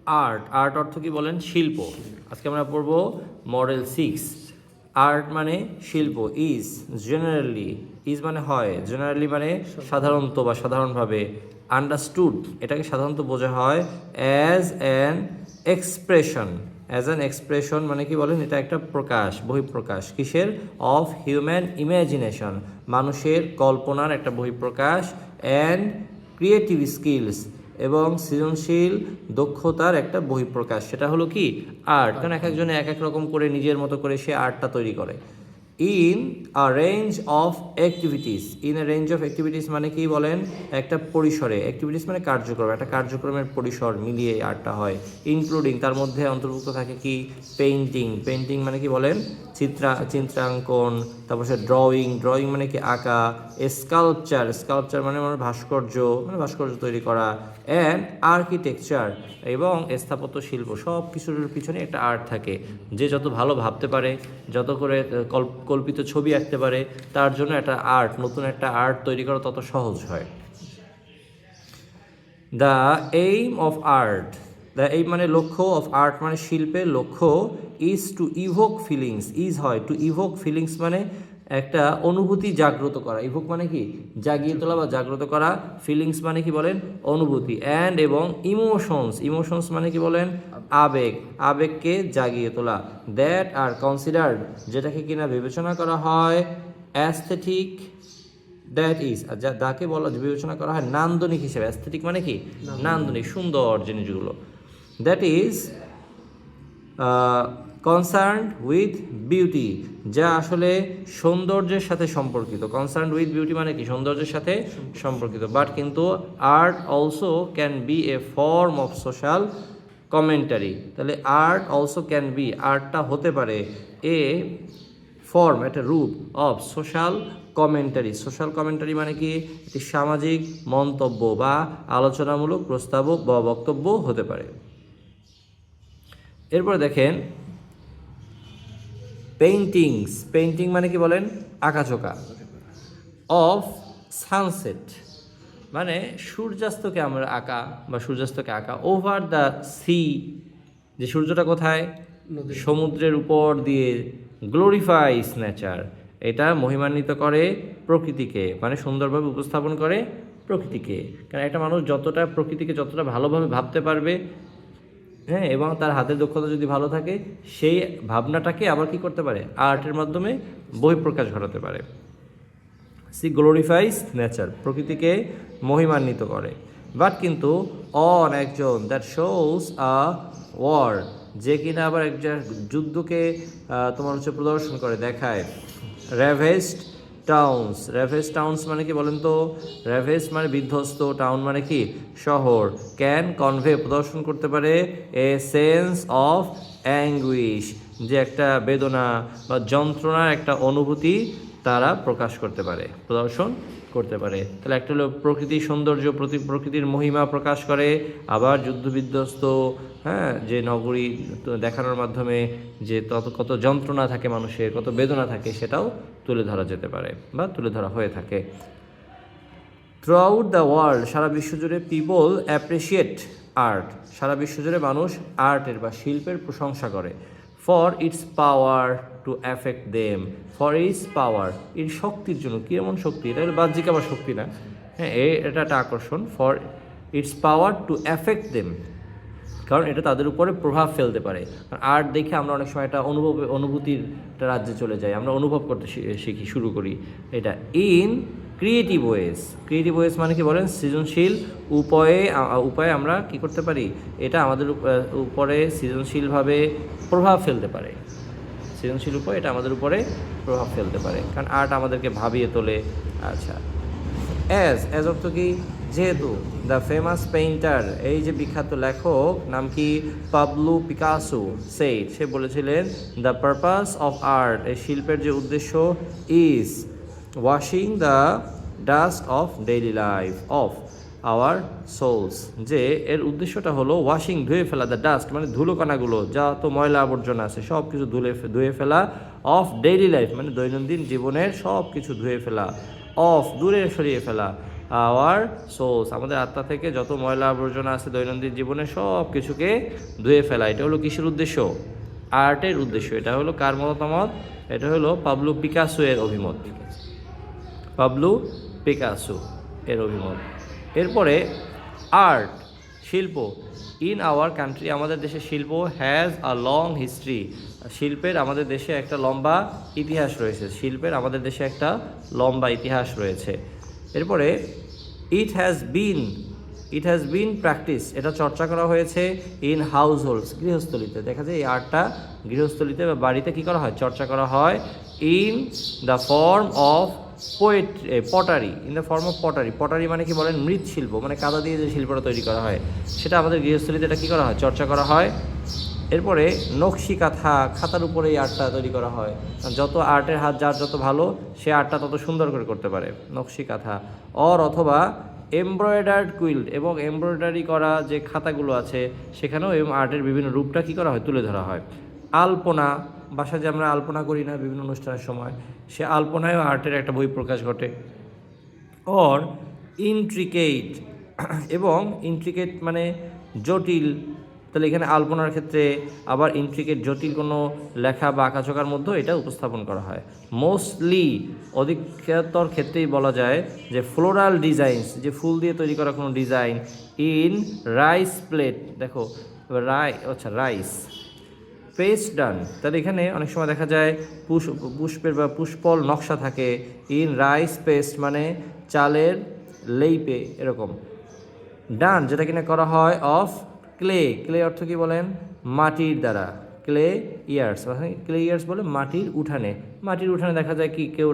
Art, art অর্থ কি বলেন? শিল্প। আজকে আমরা পড়ব মডেল 6। আর্ট মানে শিল্প। ইজ জেনারেলি, ইজ মানে হয়, জেনারেলি মানে সাধারণত বা সাধারণভাবে, আন্ডারস্টুড এটাকে সাধারণত বোঝা হয় as an expression. As an expression মানে কি বলেন? এটা একটা প্রকাশ, বহিঃপ্রকাশ। কিসের? অফ হিউম্যান ইমাজিনেশন, মানুষের কল্পনার একটা বহিঃপ্রকাশ। অ্যান্ড ক্রিয়েটিভ স্কিলস, এবং সৃজনশীল দক্ষতার একটা বহিঃপ্রকাশ। সেটা হলো কি? আর্ট। কারণ এক একজনে এক এক রকম করে নিজের মতো করে সে আর্টটা তৈরি করে। In a range of activities, in a range of activities মানে কি বলেন? একটা পরিসরে, অ্যাক্টিভিটিস মানে কার্যক্রম, একটা কার্যক্রমের পরিসর মিলিয়ে আর্টটা হয়। ইনক্লুডিং, তার মধ্যে অন্তর্ভুক্ত থাকে কি? পেইন্টিং, পেইন্টিং মানে কি বলেন? চিত্রাঙ্কন, তারপর সে ড্রয়িং, ড্রয়িং মানে কি? আঁকা। স্কাল্পচার, স্কাল্পচার মানে ভাস্কর্য, মানে ভাস্কর্য তৈরি করা। অ্যান্ড আর্কিটেকচার, এবং স্থাপত্য শিল্প, সব কিছুর পিছনে একটা আর্ট থাকে। যে যত ভালো ভাবতে পারে, যত করে কল্পিত ছবি আঁকতে পারে, তার জন্য একটা আর্ট, নতুন একটা আর্ট তৈরি করা তত সহজ হয়। The aim of art, the aim মানে লক্ষ্য, অফ আর্ট মানে শিল্পের লক্ষ্য, is to evoke feelings, is হয় টু ইভোক ফিলিংস মানে একটা অনুভূতি জাগ্রত করা। ইভোক মানে কি? জাগিয়ে তোলা বা জাগ্রত করা। ফিলিংস মানে কি বলেন? অনুভূতি। অ্যান্ড এবং ইমোশনস, ইমোশনস মানে কি বলেন? আবেগ, আবেগকে জাগিয়ে তোলা। দ্যাট আর কনসিডার্ড, যেটাকে কিনা বিবেচনা করা হয় অ্যাস্থেটিক, দ্যাট ইজ, যাকে বলা বিবেচনা করা হয় নান্দনিক হিসেবে। অ্যাস্থেটিক মানে কি? নান্দনিক, সুন্দর জিনিসগুলো। That is concern with beauty, যা আসলে সৌন্দর্যের সাথে সম্পর্কিত। কনসার্ন উইথ বিউটি মানে কি? সৌন্দর্যের সাথে সম্পর্কিত। বাট কিন্তু art also can B A form of social commentary. তাহলে আর্ট অলসো ক্যান বি, আর্টটা হতে পারে এ ফর্ম, একটা রূপ, of social commentary. Social commentary মানে কি? একটি সামাজিক মন্তব্য বা আলোচনামূলক প্রস্তাব বা বক্তব্য হতে পারে। এরপরে দেখেন পেইন্টিংস, পেইন্টিং মানে কি বলেন? আঁকাঝোঁকা। অফ সানসেট মানে সূর্যাস্তকে আমরা আঁকা বা সূর্যাস্তকে আঁকা। ওভার দ্য সি, যে সূর্যটা কোথায়? সমুদ্রের উপর দিয়ে। গ্লোরিফাইস নেচার, এটা মহিমান্বিত করে প্রকৃতিকে, মানে সুন্দরভাবে উপস্থাপন করে প্রকৃতিকে। কারণ একটা মানুষ যতটা প্রকৃতিকে যতটা ভালোভাবে ভাবতে পারবে, হ্যাঁ, এবং তার হাতের দক্ষতা যদি ভালো থাকে, সেই ভাবনাটাকে আবার কি করতে পারে? আর্টের মাধ্যমে বহিঃপ্রকাশ ঘটাতে পারে। সি গ্লোরিফাইস নেচার, প্রকৃতিকে মহিমান্বিত করে। বাট কিন্তু অন একজন, দ্যাট শোস আ ওয়ার, যে কিনা আবার একটা যুদ্ধকে তোমার হচ্ছে প্রদর্শন করে, দেখায়। র্যাভেস্ট টাউন্স, র্যাভেস্ট টাউন্স মানে কি বলেন তো? র্যাভেস্ট মানে বিধ্বস্ত, টাউন মানে কি? শহর। ক্যান কনভে, প্রদর্শন করতে পারে এ সেন্স অফ অ্যাঙ্গুইশ, যে একটা বেদনা বা যন্ত্রণার একটা অনুভূতি তারা প্রকাশ করতে পারে, প্রদর্শন করতে পারে। তাহলে একটা হলো প্রকৃতির সৌন্দর্য, প্রকৃতির মহিমা প্রকাশ করে। আবার যুদ্ধবিধ্বস্ত, হ্যাঁ, যে নগরী দেখানোর মাধ্যমে যে কত যন্ত্রণা থাকে মানুষের, কত বেদনা থাকে, সেটাও তুলে ধরা যেতে পারে বা তুলে ধরা হয়ে থাকে। থ্রু আউট দ্য ওয়ার্ল্ড, সারা বিশ্বজুড়ে পিপল অ্যাপ্রিসিয়েট আর্ট, সারা বিশ্বজুড়ে মানুষ আর্টের বা শিল্পের প্রশংসা করে। For its power to affect them, for its power, এর শক্তির জন্য। কী এমন শক্তি? এটা বাহ্যিক আবার শক্তি না, হ্যাঁ, এটা একটা আকর্ষণ। For its power to affect them, কারণ এটা তাদের উপরে প্রভাব ফেলতে পারে। কারণ আর্ট দেখে আমরা অনেক সময় একটা অনুভূতির একটা রাজ্যে চলে যাই, আমরা অনুভব করতে শিখি, শুরু করি এটা। In creative ways, creative ways মানে কি বলেন? সৃজনশীল উপায়ে আমরা কি করতে পারি? এটা আমাদের উপরে সৃজনশীলভাবে প্রভাব ফেলতে পারে। সৃজনশীল উপায় এটা আমাদের উপরে প্রভাব ফেলতে পারে, কারণ আর্ট আমাদেরকে ভাবিয়ে তোলে। আচ্ছা, অ্যাজ অর্থ কি? যেহেতু। দ্য ফেমাস পেইন্টার, এই যে বিখ্যাত লেখক, নাম কি? পাবলো পিকাসো সেইড, সে বলেছিলেন দ্য পারপাস অফ আর্ট, এই শিল্পের যে উদ্দেশ্য, is washing the dust of daily life of our souls, যে এর উদ্দেশ্যটা হলো ওয়াশিং, ধুয়ে ফেলা, দ্য ডাস্ট মানে ধুলোকণাগুলো, যা তো ময়লা আবর্জনা আছে সব কিছু ধুয়ে ফেলা, অফ ডেইলি লাইফ মানে দৈনন্দিন জীবনের সব কিছু ধুয়ে ফেলা, অফ দূরে সরিয়ে ফেলা, আওয়ার সোলস, আমাদের আত্মা থেকে যত ময়লা আবর্জনা আছে দৈনন্দিন জীবনে সব কিছুকে ধুয়ে ফেলা। এটা হলো কিসের উদ্দেশ্য? আর্টের উদ্দেশ্য। এটা হলো কার মতামত? এটা হলো পাবলো পিকাসো এর অভিমত। পাবলো পিকাসো এর অভিমত। এরপরে আর্ট, শিল্প। ইন আওয়ার কান্ট্রি, আমাদের দেশে শিল্প হ্যাজ আ লং হিস্ট্রি, শিল্পের আমাদের দেশে একটা লম্বা ইতিহাস রয়েছে। শিল্পের আমাদের দেশে একটা লম্বা ইতিহাস রয়েছে। এরপরে ইট হ্যাজ বিন প্র্যাকটিস, এটা চর্চা করা হয়েছে ইন হাউস হোল্ডস, গৃহস্থলিতে। দেখা যায় এই আর্টটা গৃহস্থলিতে বা বাড়িতে কী করা হয়? চর্চা করা হয়। In the form of pottery, in the form of pottery. Pottery মানে কি বলেন? মৃৎশিল্প, মানে কাদা দিয়ে যে শিল্পটা তৈরি করা হয় সেটা আমাদের গৃহস্থলিতে এটা কী করা হয়? চর্চা করা হয়। এরপরে নকশি কাঁথা, খাতার উপরে এই আর্টটা তৈরি করা হয়। যত আর্টের হাত যার যত ভালো, সে আর্টটা তত সুন্দর করে করতে পারে। নকশি কাঁথা অথবা এমব্রয়ডার্ড কুইল্ট, এবং এমব্রয়ডারি করা যে খাতাগুলো আছে সেখানেও এবং আর্টের বিভিন্ন রূপটা কী করা হয়? তুলে ধরা হয়। আলপনা, বাসায় যে আমরা আলপনা করি না বিভিন্ন অনুষ্ঠানের সময়, সে আলপনায়ও আর্টের একটা বহিঃপ্রকাশ ঘটে। ইন্ট্রিকেট, এবং ইন্ট্রিকেট মানে জটিল, তাহলে এখানে আলপনার ক্ষেত্রে আবার ইন্ট্রিকেট জটিল কোনো লেখা বা আঁকাঝোঁকার মধ্যেও এটা উপস্থাপন করা হয়। মোস্টলি, অধিকতর ক্ষেত্রেই বলা যায় যে ফ্লোরাল ডিজাইনস, যে ফুল দিয়ে তৈরি করা কোনো ডিজাইন। ইন রাইস প্লেট, দেখো রাইস পেস্ট ডান, তাহলে এখানে অনেক সময় দেখা যায় পুষ্পের বা পুষ্পল নকশা থাকে। ইন রাইস পেস্ট মানে চালের লেইপে এরকম। ডান, যেটা কিনা করা হয় অফ ক্লে অর্থ কি বলেন? মাটির দ্বারা। ক্লে ইয়ার্স বলে মাটির উঠানে। মাটির উঠানে দেখা যায় কি কেউ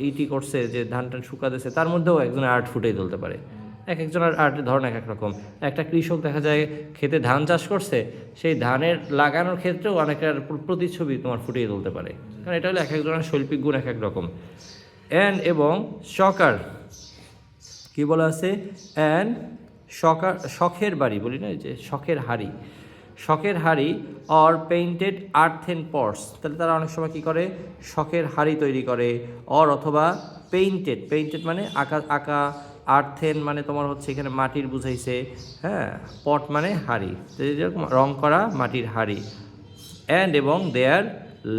ইটি করছে, যে ধান টান শুকাতেছে, তার মধ্যেও একজন আর্ট ফুটিয়ে তুলতে পারে। এক একজনের আর্টের ধরন এক এক রকম। একটা কৃষক দেখা যায় খেতে ধান চাষ করছে, সেই ধানের লাগানোর ক্ষেত্রেও অনেকের প্রতিচ্ছবি তোমার ফুটিয়ে তুলতে পারে, কারণ এটা হলো এক একজনের শৈল্পিক গুণ এক এক রকম। এবং শকার কি বলা আছে? শখের বাড়ি বলি না, যে শখের হাড়ি অর পেইন্টেড আর্থেন পটস, তাহলে তারা অনেক সময় কী করে? শখের হাড়ি তৈরি করে। অথবা পেইন্টেড মানে আঁকা আর্থেন মানে তোমার হচ্ছে এখানে মাটির বুঝাইছে, হ্যাঁ। পট মানে হাড়ি, যেরকম রং করা মাটির হাড়ি। এবং দেয়ার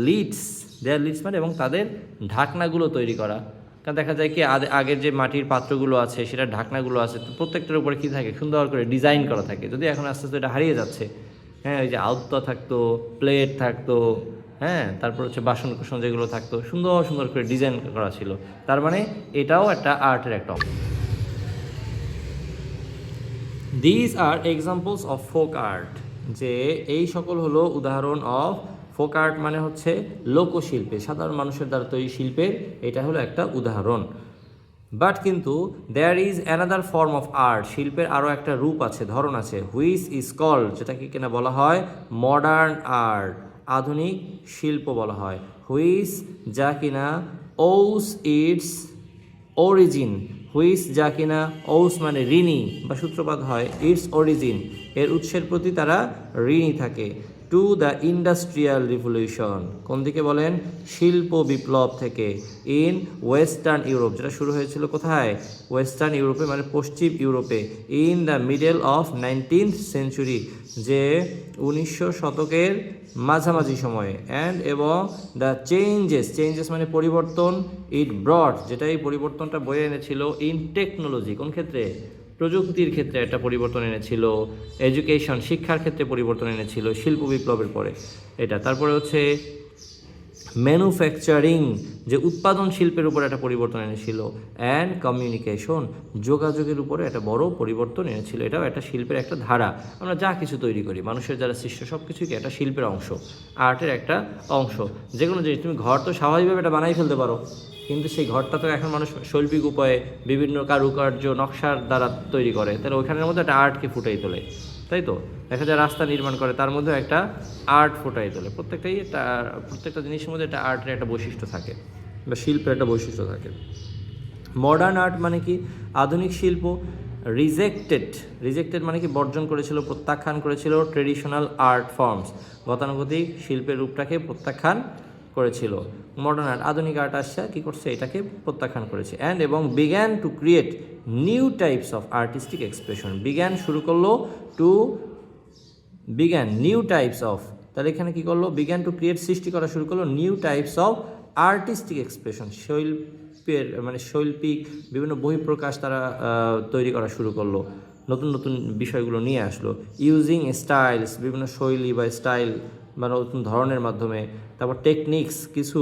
লিডস মানে এবং তাদের ঢাকনাগুলো তৈরি করা। কারণ দেখা যায় কি আগের যে মাটির পাত্রগুলো আছে সেটার ঢাকনাগুলো আছে, তো প্রত্যেকটার উপরে কী থাকে? সুন্দর করে ডিজাইন করা থাকে। যদি এখন আস্তে আস্তে এটা হারিয়ে যাচ্ছে, হ্যাঁ। ওই যে আওতা থাকতো, প্লেট থাকতো, হ্যাঁ, তারপর হচ্ছে বাসন কুসন যেগুলো থাকতো, সুন্দর সুন্দর করে ডিজাইন করা ছিল। তার মানে এটাও একটা আর্টের একটা অংশ। This are examples of folk art, যে এই সকল হলো উদাহরণ অফ ফোক আর্ট, মানে হচ্ছে লোকশিল্পে, সাধারণ মানুষের দ্বারা তৈরি শিল্পের এটা হলো একটা উদাহরণ। বাট কিন্তু there is another form of art, শিল্পের আরও একটা রূপ আছে, ধরন আছে। হুইচ ইজ কল্ড, যেটাকে কিনা বলা হয় মডার্ন আর্ট, আধুনিক শিল্প বলা হয়। হুইচ, যা কিনা ওস ইটস অরিজিন, যা কিনা ওস মানে ঋণী বা সূত্রপাত হয়, ইটস অরিজিন এর উৎসের প্রতি তারা ঋণী থাকে। টু দ্য ইন্ডাস্ট্রিয়াল রিভলিউশন, কোন দিকে বলেন? শিল্প বিপ্লব থেকে। ইন ওয়েস্টার্ন ইউরোপ, যেটা শুরু হয়েছিল কোথায়? ওয়েস্টার্ন ইউরোপে মানে পশ্চিম ইউরোপে। In the middle of 19th century, যে 1900 শতকের মাঝামাঝি সময়ে। এবং দ্য চেঞ্জেস মানে পরিবর্তন। ইট ব্রড, যেটা এই পরিবর্তনটা বয়ে এনেছিল। ইন টেকনোলজি, কোন ক্ষেত্রে? প্রযুক্তির ক্ষেত্রে একটা পরিবর্তন এনেছিল। এডুকেশন, শিক্ষার ক্ষেত্রে পরিবর্তন এনেছিল শিল্প বিপ্লবের পরে এটা। তারপরে হচ্ছে ম্যানুফ্যাকচারিং, যে উৎপাদন শিল্পের উপরে একটা পরিবর্তন এনেছিল। অ্যান্ড কমিউনিকেশন, যোগাযোগের উপরে একটা বড় পরিবর্তন এনেছিল। এটাও একটা শিল্পের একটা ধারা। আমরা যা কিছু তৈরি করি, মানুষের যারা সৃষ্ট সব কিছুই একটা শিল্পের অংশ, আর্টের একটা অংশ। যে কোনো জিনিস, তুমি ঘর তো স্বাভাবিকভাবে এটা বানাই ফেলতে পারো, কিন্তু সেই ঘরটা তো এখন মানুষ শৈল্পিক উপায়ে বিভিন্ন কারুকার্য নকশার দ্বারা তৈরি করে, তাহলে ওইখানের মধ্যে একটা আর্টকে ফুটাই তোলে, তাই তো? দেখা যায় রাস্তা নির্মাণ করে, তার মধ্যে একটা আর্ট ফুটাই তোলে। প্রত্যেকটা জিনিসের মধ্যে একটা আর্টের একটা বৈশিষ্ট্য থাকে বা শিল্পের একটা বৈশিষ্ট্য থাকে। মডার্ন আর্ট মানে কি? আধুনিক শিল্প। রিজেক্টেড মানে কি? বর্জন করেছিল, প্রত্যাখ্যান করেছিল ট্রেডিশনাল আর্ট ফর্মস, গতানুগতিক শিল্পের রূপটাকে প্রত্যাখ্যান করেছিল। মডার্ন আর্ট, আধুনিক আর্ট আসছে কী করছে, এটাকে প্রত্যাখ্যান করেছে। অ্যান্ড এবং began to create new types of artistic expression, began শুরু করলো, to began new types of, তাহলে এখানে কী করলো, বিগ্যান টু ক্রিয়েট সৃষ্টি করা শুরু করলো new types of artistic expression, শৈল্পের মানে শৈল্পিক বিভিন্ন বহিঃপ্রকাশ তারা তৈরি করা শুরু করলো, নতুন নতুন বিষয়গুলো নিয়ে আসলো। ইউজিং স্টাইলস, বিভিন্ন শৈলী বা স্টাইল বা নতুন ধরনের মাধ্যমে, তারপর টেকনিক্স কিছু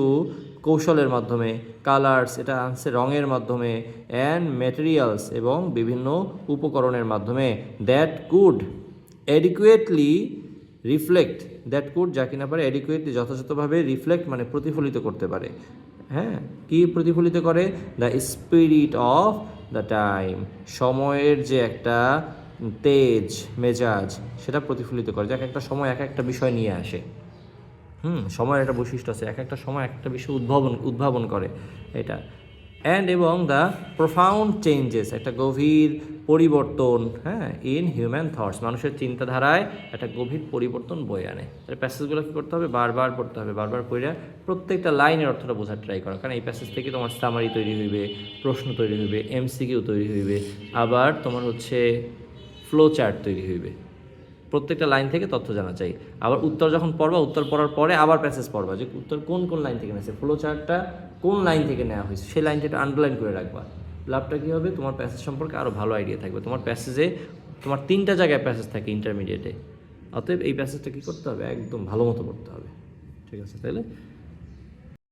কৌশলের মাধ্যমে, কালার্স এটা আনছে রঙের মাধ্যমে, অ্যান্ড ম্যাটেরিয়ালস এবং বিভিন্ন উপকরণের মাধ্যমে, that could adequately reflect, that could যা কিনা পারে অ্যাডিকুয়েটলি যথাযথভাবে রিফ্লেক্ট মানে প্রতিফলিত করতে পারে, হ্যাঁ কি প্রতিফলিত করে, the spirit of the time, সময়ের যে একটা তেজ মেজাজ সেটা প্রতিফলিত করে, যে এক একটা সময় এক একটা বিষয় নিয়ে আসে। সময়ের একটা বৈশিষ্ট্য আছে, এক একটা সময় একটা বিষয় উদ্ভাবন করে এটা। অ্যান্ড এবং দ্য প্রোফাউন্ড চেঞ্জেস, একটা গভীর পরিবর্তন, হ্যাঁ ইন হিউম্যান থটস, মানুষের চিন্তাধারায় একটা গভীর পরিবর্তন বয়ে আনে। তাহলে প্যাসেজগুলো কী করতে হবে, বারবার পড়তে হবে, বারবার পড়ে প্রত্যেকটা লাইনের অর্থটা বোঝার ট্রাই করা, কারণ এই প্যাসেজ থেকে তোমার সামারি তৈরি হইবে, প্রশ্ন তৈরি হইবে, এমসিকিউ তৈরি হইবে, আবার তোমার হচ্ছে ফ্লো চার্ট তৈরি হইবে, প্রত্যেকটা লাইন থেকে তথ্য জানা চাই। আবার উত্তর যখন পড়বা, উত্তর পড়ার পরে আবার প্যাসেজ পড়বা, যে উত্তর কোন কোন লাইন থেকে নেছে, ফ্লো চার্টটা কোন লাইন থেকে নেওয়া হয়েছে সেই লাইনটা একটু আন্ডারলাইন করে রাখবা। লাভটা কী হবে, তোমার প্যাসেজ সম্পর্কে আরও ভালো আইডিয়া থাকবে। তোমার প্যাসেজে তোমার 3টা জায়গায় প্যাসেজ থাকে ইন্টারমিডিয়েটে, অতএব এই প্যাসেজটা কী করতে হবে, একদম ভালো মতো পড়তে হবে। ঠিক আছে, তাহলে